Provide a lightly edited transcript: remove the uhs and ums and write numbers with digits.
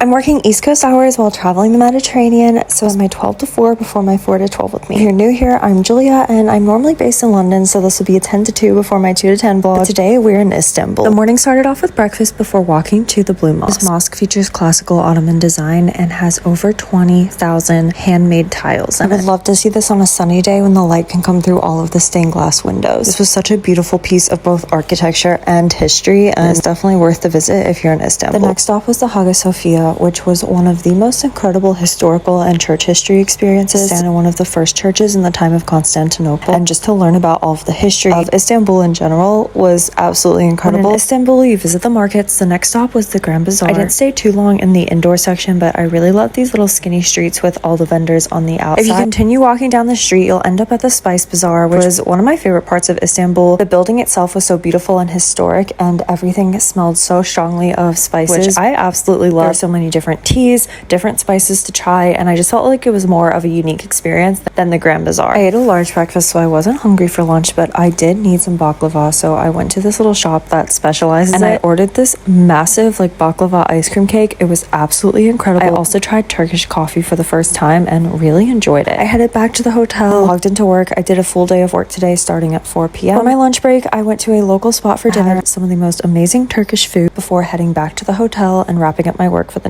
I'm working East Coast hours while traveling the Mediterranean, so it's my 12 to 4 before my 4 to 12 with me. If you're new here, I'm Julia, and I'm normally based in London, so this will be a 10 to 2 before my 2 to 10 vlog. But today, we're in Istanbul. The morning started off with breakfast before walking to the Blue Mosque. This mosque features classical Ottoman design and has over 20,000 handmade tiles in it. I would love to see this on a sunny day when the light can come through all of the stained glass windows. This was such a beautiful piece of both architecture and history, and it's definitely worth the visit if you're in Istanbul. The next stop was the Hagia Sophia, which was one of the most incredible historical and church history experiences. Stand in one of the first churches in the time of Constantinople, and just to learn about all of the history of Istanbul in general was absolutely incredible. In Istanbul, you visit the markets. The next stop was the Grand Bazaar. I didn't stay too long in the indoor section, but I really love these little skinny streets with all the vendors on the outside. If you continue walking down the street, you'll end up at the Spice Bazaar, which was one of my favorite parts of Istanbul. The building itself was so beautiful and historic, and everything smelled so strongly of spices, which I absolutely love. There are so many different teas, different spices to try, and I just felt like it was more of a unique experience than the Grand Bazaar. I ate a large breakfast, so I wasn't hungry for lunch, but I did need some baklava, so I went to this little shop that specializes in it. I ordered this massive baklava ice cream cake. It was absolutely incredible. I also tried Turkish coffee for the first time and really enjoyed it. I headed back to the hotel, logged into work. I did a full day of work today starting at 4 p.m. For my lunch break, I went to a local spot for dinner, some of the most amazing Turkish food before heading back to the hotel and wrapping up my work for the